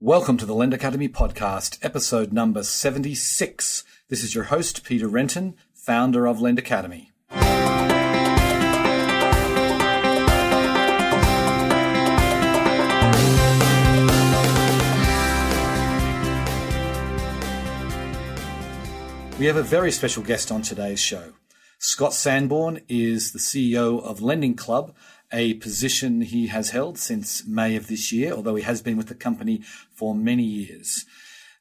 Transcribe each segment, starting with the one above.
Welcome to the Lend Academy podcast, episode number 76. This is your host, Peter Renton, founder of Lend Academy. We have a very special guest on today's show. Scott Sanborn is the CEO of Lending Club, a position he has held since May of this year, although he has been with the company for many years.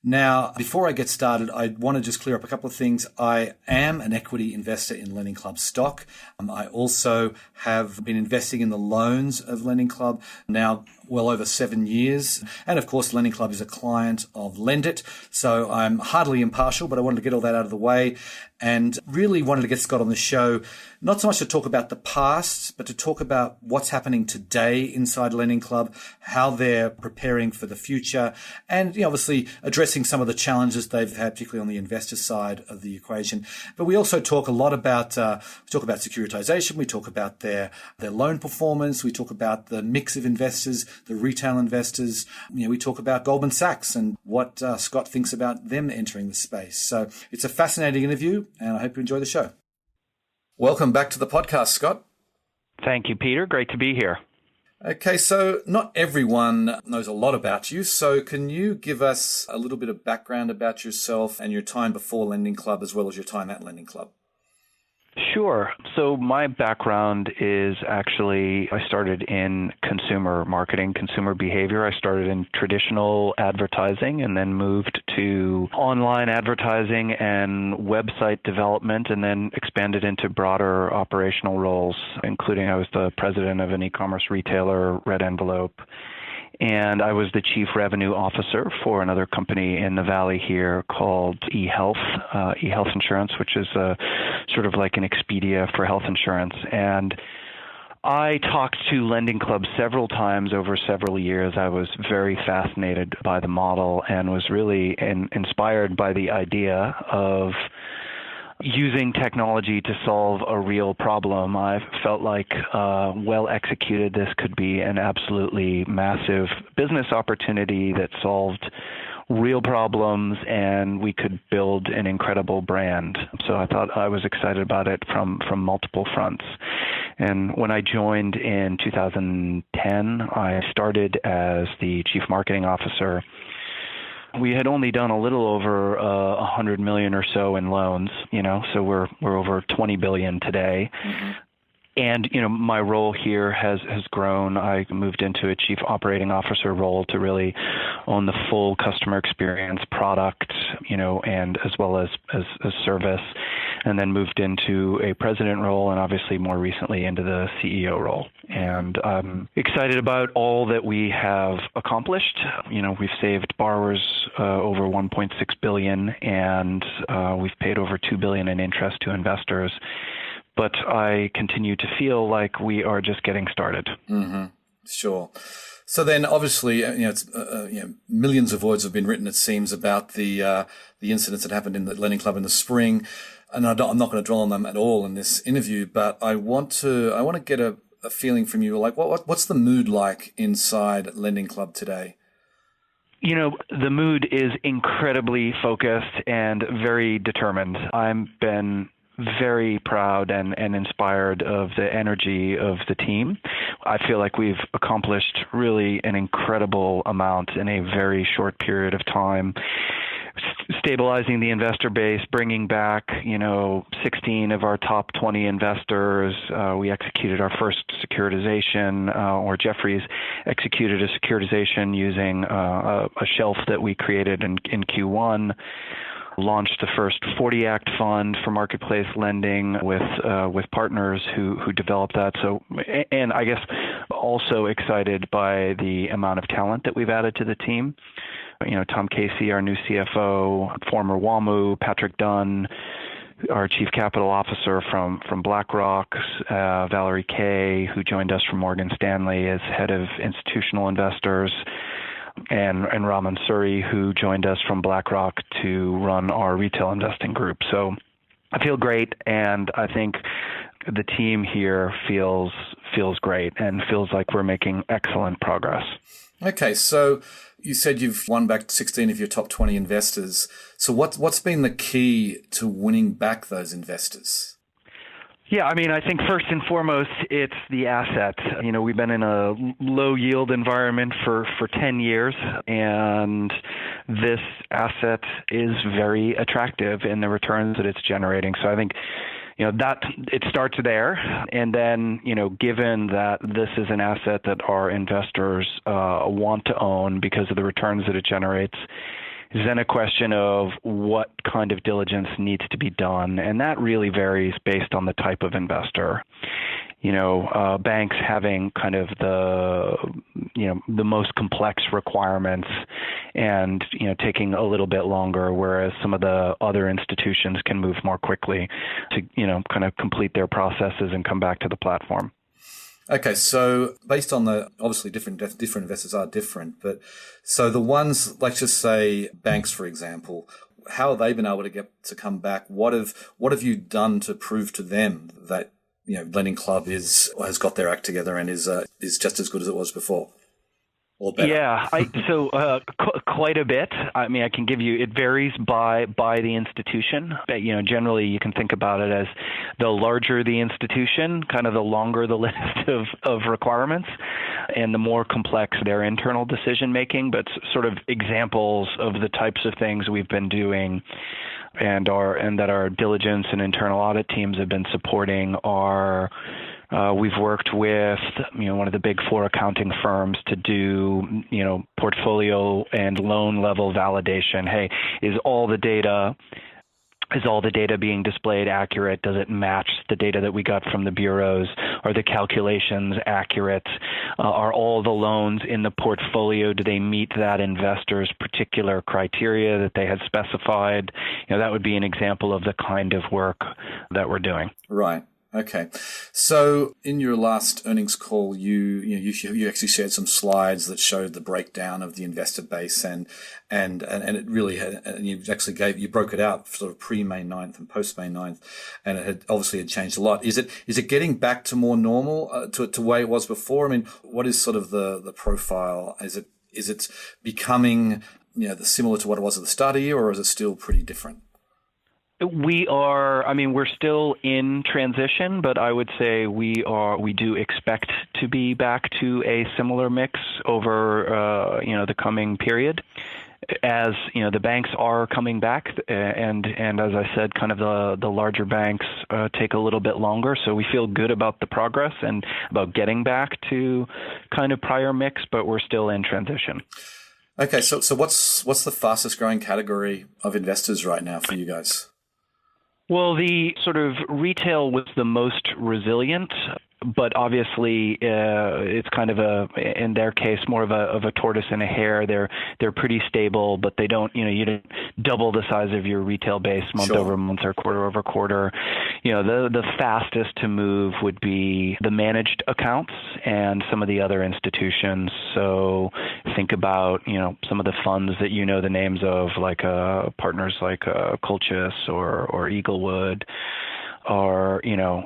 Now, before I get started, I want to just clear up a couple of things. I am an equity investor in Lending Club stock. I also have been investing in the loans of Lending Club now well over 7 years. And of course, Lending Club is a client of Lendit. So I'm hardly impartial, but I wanted to get all that out of the way and really wanted to get Scott on the show, not so much to talk about the past, but to talk about what's happening today inside Lending Club, how they're preparing for the future, and obviously addressing some of the challenges they've had, particularly on the investor side of the equation. But we also talk a lot about securitization. We talk about their loan performance. We talk about the mix of investors, the retail investors. We talk about Goldman Sachs and what Scott thinks about them entering the space. So it's a fascinating interview, and I hope you enjoy the show. Welcome back to the podcast, Scott. Thank you, Peter. Great to be here. Okay, so not everyone knows a lot about you. So can you give us a little bit of background about yourself and your time before Lending Club as well as your time at Lending Club? Sure. So my background is actually, I started in consumer marketing, consumer behavior. I started in traditional advertising and then moved to online advertising and website development, and then expanded into broader operational roles, including I was the president of an e-commerce retailer, Red Envelope. And I was the chief revenue officer for another company in the Valley here called eHealth Insurance, which is sort of like an Expedia for health insurance. And I talked to Lending Club several times over several years. I was very fascinated by the model and was really inspired by the idea of using technology to solve a real problem. I felt like well executed, this could be an absolutely massive business opportunity that solved real problems, and we could build an incredible brand. So I thought I was excited about it from multiple fronts. And when I joined in 2010, I started as the chief marketing officer. We had only done a little over $100 million or so in loans, so we're over $20 billion today. Mm-hmm. And, my role here has grown. I moved into a chief operating officer role to really own the full customer experience, product, and as well as service, and then moved into a president role and obviously more recently into the CEO role. And I'm excited about all that we have accomplished. We've saved borrowers over $1.6 billion, and we've paid over $2 billion in interest to investors. But I continue to feel like we are just getting started. Mm-hmm. Sure. So then, obviously, it's millions of words have been written, it seems, about the incidents that happened in the Lending Club in the spring, and I'm not going to dwell on them at all in this interview. But I want to get a feeling from you, like what's the mood like inside Lending Club today? The mood is incredibly focused and very determined. I've been very proud and inspired of the energy of the team. I feel like we've accomplished really an incredible amount in a very short period of time. Stabilizing the investor base, bringing back, 16 of our top 20 investors. We executed our first securitization, or Jefferies executed a securitization using a shelf that we created in Q1. Launched the first 40 Act fund for marketplace lending with partners who developed that. So, and I guess also excited by the amount of talent that we've added to the team. Tom Casey, our new CFO, former WAMU, Patrick Dunn, our chief capital officer from BlackRock, Valerie Kay, who joined us from Morgan Stanley as head of institutional investors, and Raman Suri, who joined us from BlackRock to run our retail investing group. So I feel great, and I think the team here feels feels great and feels like we're making excellent progress. Okay, so you said you've won back 16 of your top 20 investors. So what's been the key to winning back those investors? Yeah, I mean, I think first and foremost, it's the asset. We've been in a low yield environment for 10 years, and this asset is very attractive in the returns that it's generating. So I think, that it starts there. And then, given that this is an asset that our investors want to own because of the returns that it generates, is then a question of what kind of diligence needs to be done. And that really varies based on the type of investor. Banks having kind of the most complex requirements and, taking a little bit longer, whereas some of the other institutions can move more quickly to, kind of complete their processes and come back to the platform. Okay, so based on obviously different investors are different, but so the ones, let's just say banks, for example, how have they been able to get to come back? What have you done to prove to them that Lending Club has got their act together and is just as good as it was before? Or better? Yeah, quite a bit. I mean, I can give you, it varies by the institution. But, generally you can think about it as the larger the institution, kind of the longer the list of requirements, and the more complex their internal decision making. But sort of examples of the types of things we've been doing and that our diligence and internal audit teams have been supporting are, we've worked with, one of the big four accounting firms to do, portfolio and loan level validation. Hey, is all the data being displayed accurate? Does it match the data that we got from the bureaus? Are the calculations accurate? Are all the loans in the portfolio, do they meet that investor's particular criteria that they had specified? That would be an example of the kind of work that we're doing. Right. Okay. So in your last earnings call, you actually shared some slides that showed the breakdown of the investor base and it really had, and you broke it out sort of pre-May 9th and post-May 9th, and it had changed a lot. Is it getting back to more normal, to the way it was before? I mean, what is sort of the profile? Is it becoming, similar to what it was at the start of the year, or is it still pretty different? We're still in transition, but I would say we do expect to be back to a similar mix over, the coming period. As, the banks are coming back and as I said, kind of the larger banks take a little bit longer. So we feel good about the progress and about getting back to kind of prior mix, but we're still in transition. Okay. So what's the fastest growing category of investors right now for you guys? Well, the sort of retail was the most resilient, but obviously it's kind of in their case, more of a tortoise and a hare. They're pretty stable, but they don't, you don't double the size of your retail base month over month or quarter over quarter. The fastest to move would be the managed accounts and some of the other institutions. So think about, some of the funds that the names of, like partners like Colchis or Eaglewood, are,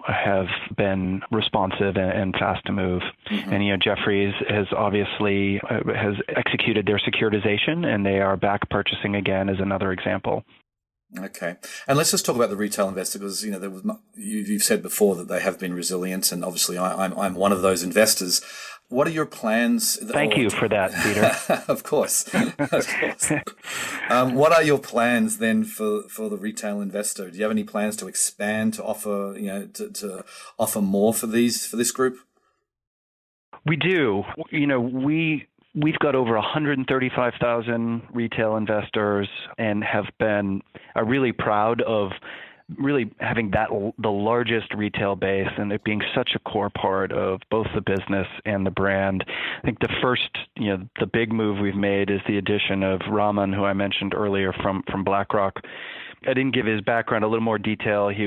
have been responsive and fast to move. Mm-hmm. And, Jefferies has obviously has executed their securitization, and they are back purchasing again as another example. Okay. And let's just talk about the retail investor, because, you've said before that they have been resilient, and obviously I'm one of those investors. What are your plans? Thank you for that, Peter. Of course. What are your plans then for the retail investor? Do you have any plans to expand, to offer, to offer more for this group? We do. We've got over 135,000 retail investors and have been really proud of really having the largest retail base and it being such a core part of both the business and the brand. I think the first, the big move we've made is the addition of Raman, who I mentioned earlier from BlackRock. I didn't give his background a little more detail. He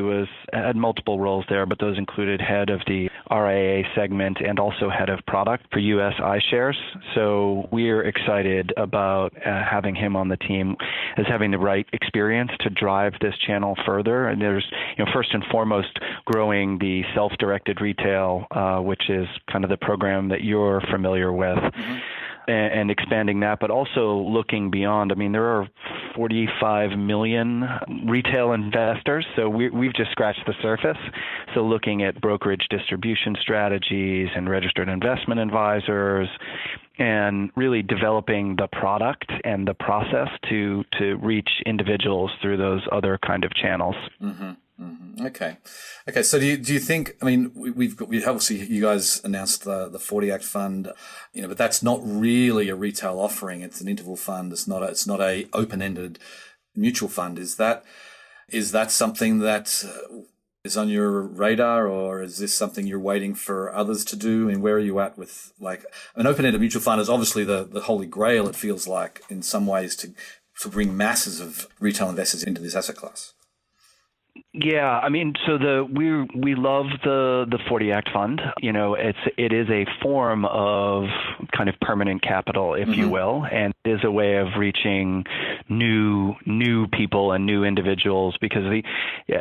had multiple roles there, but those included head of the RIA segment and also head of product for U.S. iShares. So we're excited about having him on the team as having the right experience to drive this channel further. And there's, first and foremost, growing the self-directed retail, which is kind of the program that you're familiar with. Mm-hmm. And expanding that, but also looking beyond. I mean, there are 45 million retail investors, so we've just scratched the surface. So looking at brokerage distribution strategies and registered investment advisors, and really developing the product and the process to reach individuals through those other kind of channels. Mm-hmm. Mm-hmm. Okay. So do you think? I mean, we obviously you guys announced the 40 Act fund, but that's not really a retail offering. It's an interval fund. It's not a open-ended mutual fund. Is that something that is on your radar, or is this something you're waiting for others to do? And where are you at with like an open-ended mutual fund? Is obviously the holy grail. It feels like in some ways to bring masses of retail investors into this asset class. Yeah, I mean, so we love the 40 Act fund. It is a form of kind of permanent capital, if you will, and it is a way of reaching new people and new individuals because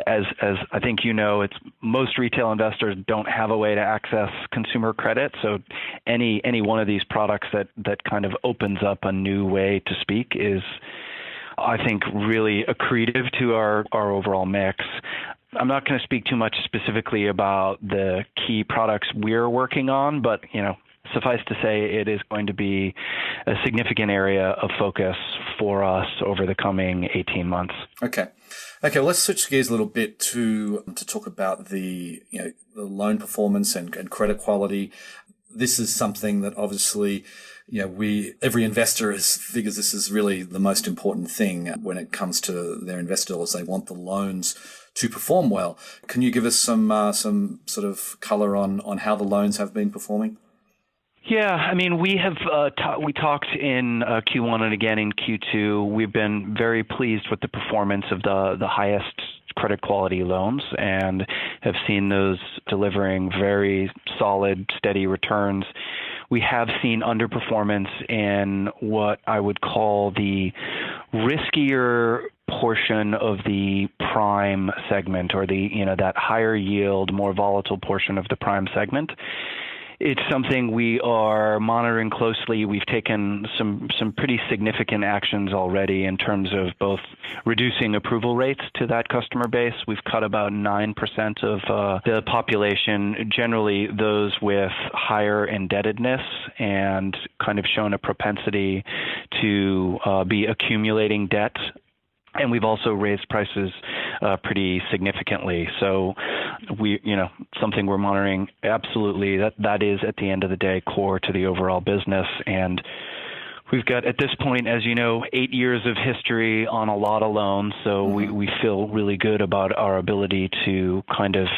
as I think it's most retail investors don't have a way to access consumer credit. So any one of these products that kind of opens up a new way to speak is, I think, really accretive to our overall mix. I'm not going to speak too much specifically about the key products we're working on, but suffice to say it is going to be a significant area of focus for us over the coming 18 months. Okay, well, let's switch gears a little bit to talk about the the loan performance and credit quality. This is something that obviously every investor figures this is really the most important thing when it comes to their investor dollars. They want the loans to perform well. Can you give us some sort of color on how the loans have been performing? Yeah, I mean, we have we talked in Q1 and again in Q2. We've been very pleased with the performance of the highest credit quality loans and have seen those delivering very solid, steady returns. We have seen underperformance in what I would call the riskier portion of the prime segment, or that higher yield, more volatile portion of the prime segment. It's something we are monitoring closely. We've taken some pretty significant actions already in terms of both reducing approval rates to that customer base. We've cut about 9% of the population, generally those with higher indebtedness, and kind of shown a propensity to be accumulating debt. And we've also raised prices pretty significantly. So something we're monitoring absolutely. That is, at the end of the day, core to the overall business. And we've got, at this point, as you know, 8 years of history on a lot of loans. So we feel really good about our ability to kind of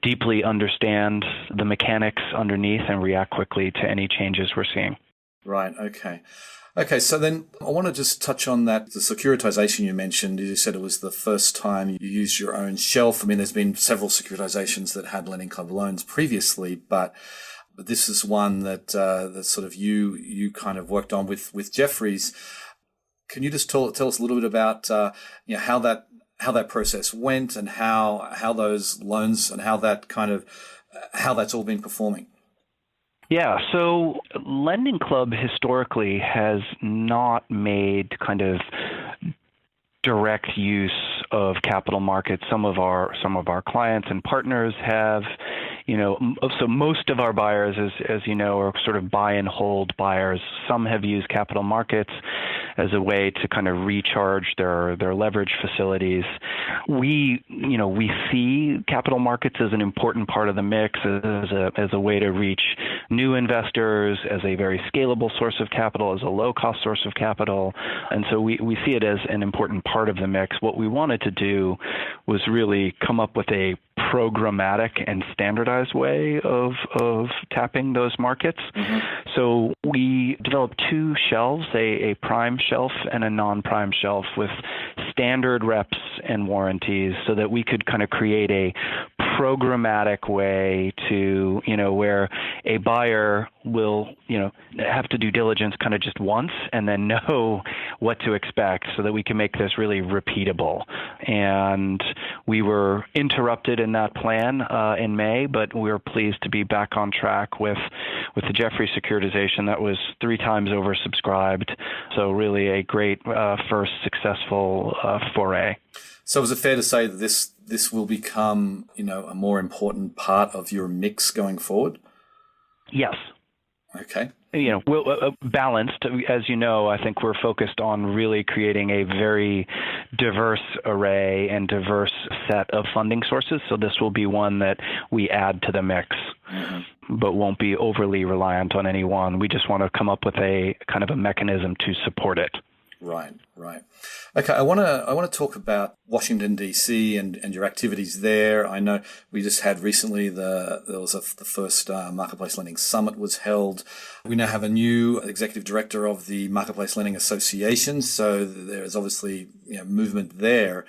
deeply understand the mechanics underneath and react quickly to any changes we're seeing. Right. Okay, so then I want to just touch on that, the securitization you mentioned. You said it was the first time you used your own shelf. I mean, there's been several securitizations that had Lending Club loans previously, but this is one that sort of you kind of worked on with Jefferies. Can you just tell us a little bit about how that process went and how those loans and how that's all been performing? Yeah, so Lending Club historically has not made kind of direct use of capital markets. Some of our clients and partners have, so most of our buyers, as you know, are sort of buy and hold buyers. Some have used capital markets as a way to kind of recharge their leverage facilities. We see capital markets as an important part of the mix, as a way to reach new investors, as a very scalable source of capital, as a low-cost source of capital. And so we see it as an important part of the mix. What we wanted to do was really come up with a programmatic and standardized way of tapping those markets. Mm-hmm. So we developed two shelves, a prime shelf and a non-prime shelf, with standard reps and warranties so that we could kind of create a programmatic way to, where a buyer will, have to do diligence kind of just once and then know what to expect so that we can make this really repeatable. And we were interrupted in that plan in May, but we were pleased to be back on track with the Jeffrey securitization that was 3 times oversubscribed. So really a great first successful foray. So is it fair to say that this will become, a more important part of your mix going forward? Yes. Okay. Balanced. As you know, I think we're focused on really creating a very diverse array and diverse set of funding sources. So this will be one that we add to the mix, but won't be overly reliant on any one. We just want to come up with a kind of a mechanism to support it. Right. Okay, I want to talk about Washington D.C. and your activities there. I know we just had recently the first Marketplace Lending Summit was held. We now have a new executive director of the Marketplace Lending Association, so there is obviously movement there.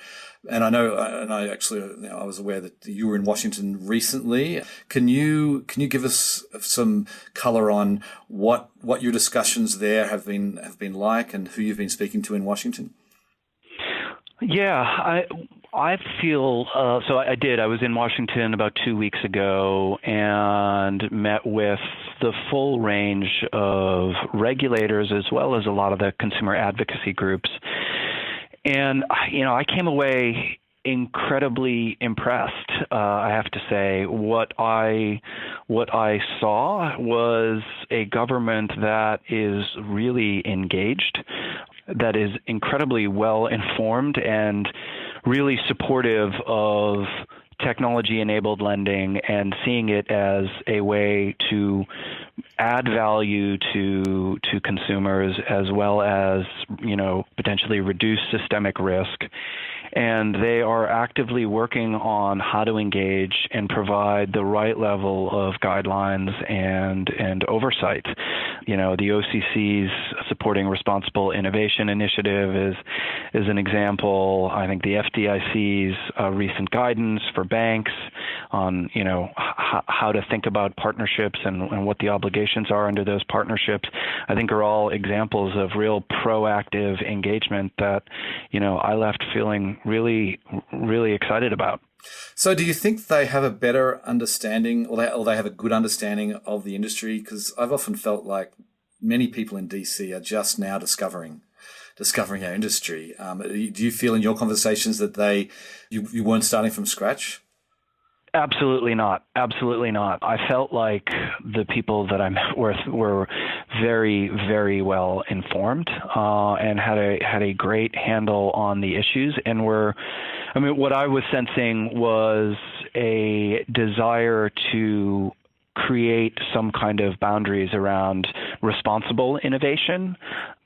And I know, I was aware that you were in Washington recently. Can you give us some color on what your discussions there have been like, and who you've been speaking to in Washington? Yeah, I feel so. I did. I was in Washington about 2 weeks ago and met with the full range of regulators as well as a lot of the consumer advocacy groups. And, I came away incredibly impressed. I have to say, what I saw was a government that is really engaged, that is incredibly well informed and really supportive of technology-enabled lending and seeing it as a way to add value to consumers as well as, potentially reduce systemic risk. And they are actively working on how to engage and provide the right level of guidelines and oversight. The OCC's Supporting Responsible Innovation Initiative is an example. I think the FDIC's recent guidance for banks on, how to think about partnerships and what the obligations are under those partnerships, I think are all examples of real proactive engagement that, I left feeling really, really excited about. So do you think they have a better understanding or they have a good understanding of the industry? Because I've often felt like many people in DC are just now discovering our industry. Do you feel in your conversations that you weren't starting from scratch? Absolutely not. Absolutely not. I felt like the people that I met with were very, very well informed and had a great handle on the issues, and what I was sensing was a desire to create some kind of boundaries around responsible innovation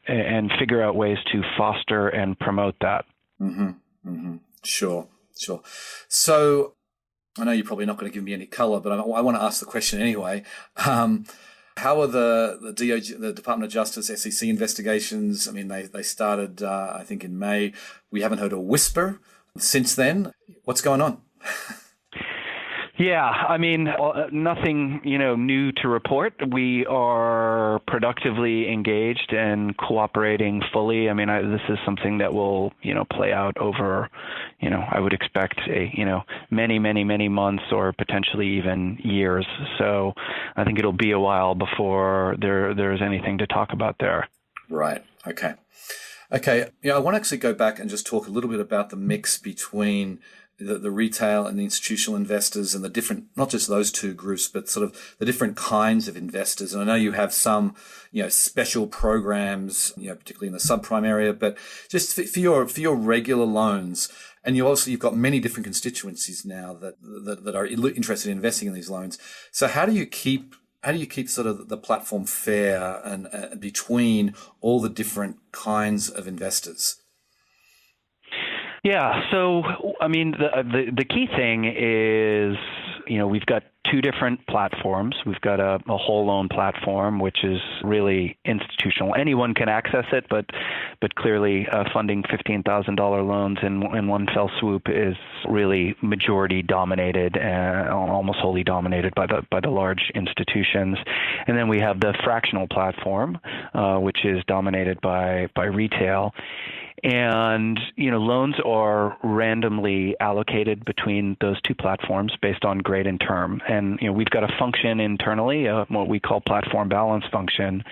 and figure out ways to foster and promote that. Sure. So I know you're probably not going to give me any color, but I want to ask the question anyway. How are the DOJ, the Department of Justice, SEC investigations? I mean, they started, I think, in May. We haven't heard a whisper since then. What's going on? Yeah, nothing, new to report. We are productively engaged and cooperating fully. This is something that will, play out over, I would expect many, many, many months or potentially even years. So I think it'll be a while before there's anything to talk about there. Right. Okay. I want to actually go back and just talk a little bit about the mix between the retail and the institutional investors and the different, not just those two groups, but sort of the different kinds of investors. And I know you have some, special programs, particularly in the subprime area, but just for your regular loans, and you've got many different constituencies now that are interested in investing in these loans. So how do you keep sort of the platform fair and between all the different kinds of investors? Yeah. So, the key thing is, we've got two different platforms. We've got a whole loan platform, which is really institutional. Anyone can access it, but clearly funding $15,000 loans in one fell swoop is really majority dominated, almost wholly dominated by the large institutions. And then we have the fractional platform, which is dominated by retail. And, loans are randomly allocated between those two platforms based on grade and term. And, we've got a function internally, what we call platform balance function,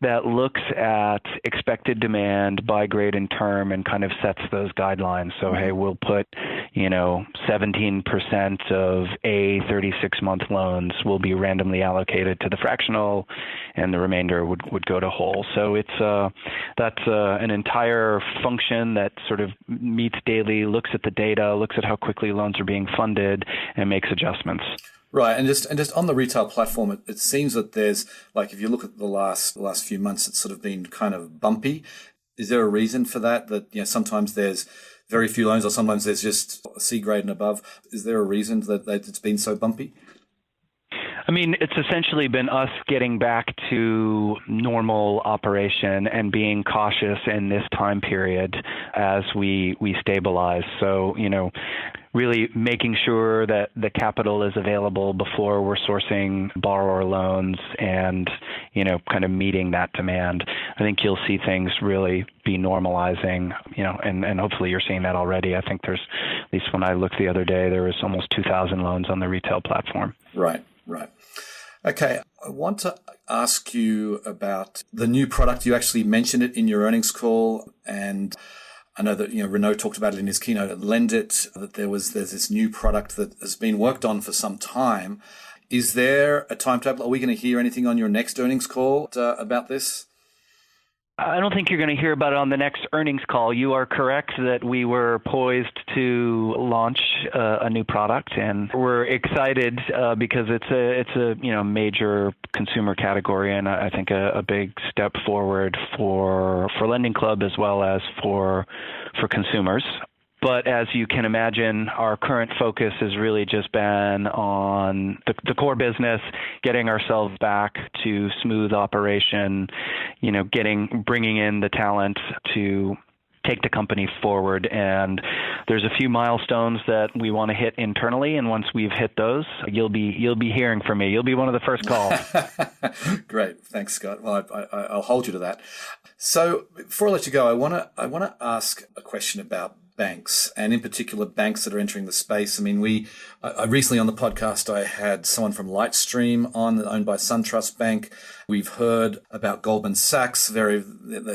that looks at expected demand by grade and term and kind of sets those guidelines. So, hey, we'll put, 17% of A 36-month loans will be randomly allocated to the fractional, and the remainder would go to whole. So that's an entire function that sort of meets daily, looks at the data, looks at how quickly loans are being funded, and makes adjustments. Right, and just on the retail platform, it seems that there's, like, if you look at the last few months, it's sort of been kind of bumpy. Is there a reason for that? That sometimes there's very few loans, or sometimes there's just a C grade and above. Is there a reason that it's been so bumpy? I mean, it's essentially been us getting back to normal operation and being cautious in this time period as we stabilize. So, really making sure that the capital is available before we're sourcing borrower loans and, kind of meeting that demand. I think you'll see things really be normalizing, and hopefully you're seeing that already. I think there's, at least when I looked the other day, there was almost 2,000 loans on the retail platform. Right. Okay, I want to ask you about the new product. You actually mentioned it in your earnings call, and I know that Renaud talked about it in his keynote at Lend It, that there's this new product that has been worked on for some time. Is there a timetable? Are we going to hear anything on your next earnings call about this? I don't think you're going to hear about it on the next earnings call. You are correct that we were poised to launch a new product, and we're excited because it's a major consumer category, and I think a big step forward for Lending Club as well as for consumers. But as you can imagine, our current focus has really just been on the core business, getting ourselves back to smooth operation, bringing in the talent to take the company forward. And there's a few milestones that we want to hit internally, and once we've hit those, you'll be hearing from me. You'll be one of the first calls. Great, thanks, Scott. Well, I'll hold you to that. So before I let you go, I want to ask a question about banks, and in particular banks that are entering the space. I mean, I recently on the podcast, I had someone from Lightstream owned by SunTrust Bank. We've heard about Goldman Sachs. There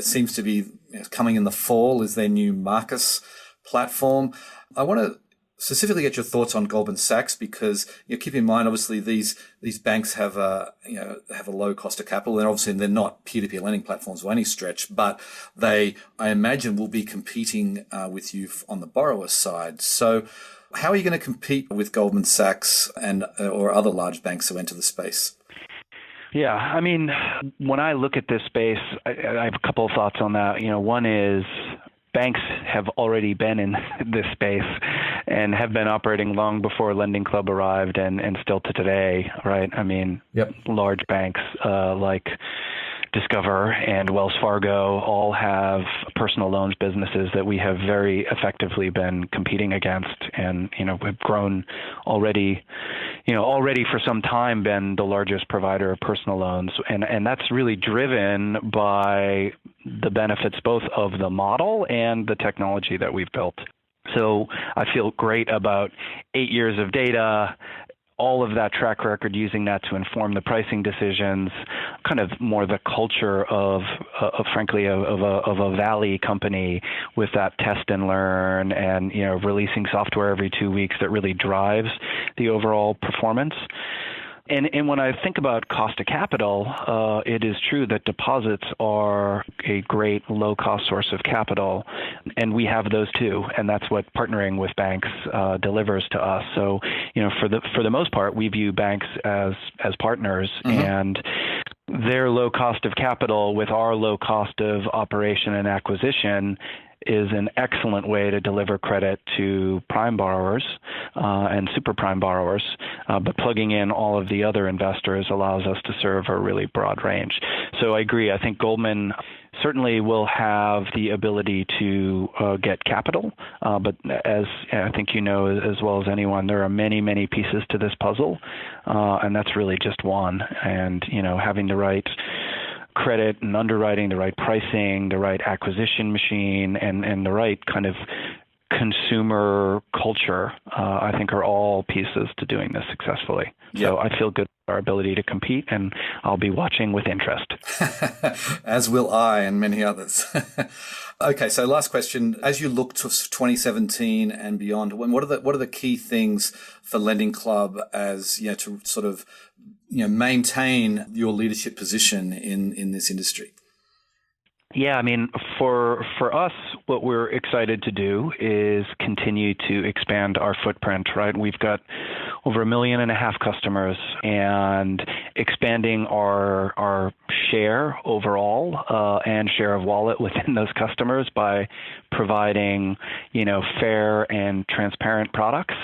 seems to be coming in the fall is their new Marcus platform. I want to specifically get your thoughts on Goldman Sachs, because keep in mind, obviously these banks have a low cost of capital, and obviously they're not peer-to-peer lending platforms by any stretch, but I imagine, will be competing with you on the borrower side. So how are you going to compete with Goldman Sachs and or other large banks who enter the space? Yeah, I mean, when I look at this space, I have a couple of thoughts on that. One is banks have already been in this space and have been operating long before Lending Club arrived and still to today, right? I mean, Large banks like Discover and Wells Fargo all have personal loans businesses that we have very effectively been competing against, and we've grown already for some time been the largest provider of personal loans, and that's really driven by the benefits both of the model and the technology that we've built. So I feel great about 8 years of data, all of that track record, using that to inform the pricing decisions, kind of more the culture of frankly, of a Valley company with that test and learn and, releasing software every 2 weeks that really drives the overall performance. And when I think about cost of capital, it is true that deposits are a great low-cost source of capital, and we have those too, and that's what partnering with banks delivers to us. So, for the most part, we view banks as partners, and their low cost of capital with our low cost of operation and acquisition is an excellent way to deliver credit to prime borrowers and super prime borrowers, but plugging in all of the other investors allows us to serve a really broad range. So I agree. I think Goldman certainly will have the ability to get capital, but as I think you know as well as anyone, there are many, many pieces to this puzzle, and that's really just one. And, having the right credit and underwriting, the right pricing, the right acquisition machine, and the right kind of consumer culture, I think are all pieces to doing this successfully. Yep. So I feel good about our ability to compete, and I'll be watching with interest. As will I and many others. Okay, so last question. As you look to 2017 and beyond, what are the key things for Lending Club as to sort of maintain your leadership position in this industry? Yeah, I mean, for us, what we're excited to do is continue to expand our footprint, right? We've got over 1.5 million customers, and expanding our share overall and share of wallet within those customers by providing, fair and transparent products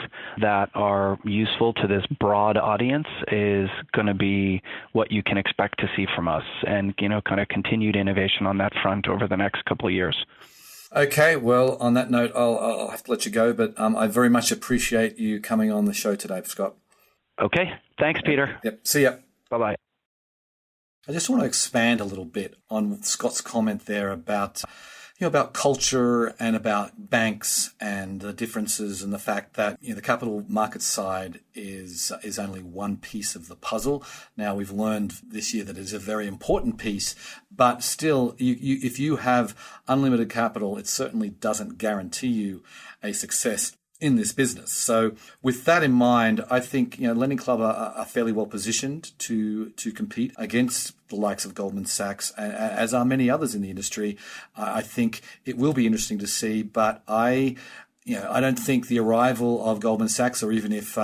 that are useful to this broad audience is going to be what you can expect to see from us, and, kind of continued innovation on that front over the next couple of years. Okay, well, on that note, I'll have to let you go, but I very much appreciate you coming on the show today, Scott. Okay, thanks, Peter. Yep, see ya. Bye-bye. I just want to expand a little bit on Scott's comment there about culture and about banks and the differences, and the fact that the capital market side is only one piece of the puzzle. Now, we've learned this year that it is a very important piece, but still, if you have unlimited capital, it certainly doesn't guarantee you a success in this business. So with that in mind, I think Lending Club are fairly well positioned to compete against the likes of Goldman Sachs, as are many others in the industry. I think it will be interesting to see, but I don't think the arrival of Goldman Sachs, or even if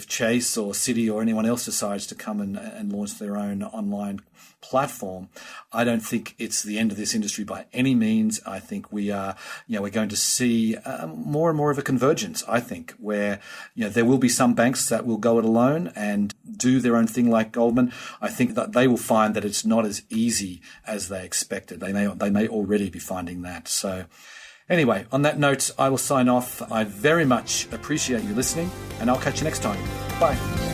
Chase or Citi or anyone else decides to come and launch their own online platform, I don't think it's the end of this industry by any means. I think we're going to see more and more of a convergence, I think, where, there will be some banks that will go it alone and do their own thing like Goldman. I think that they will find that it's not as easy as they expected. They may already be finding that. So anyway, on that note, I will sign off. I very much appreciate you listening, and I'll catch you next time. Bye.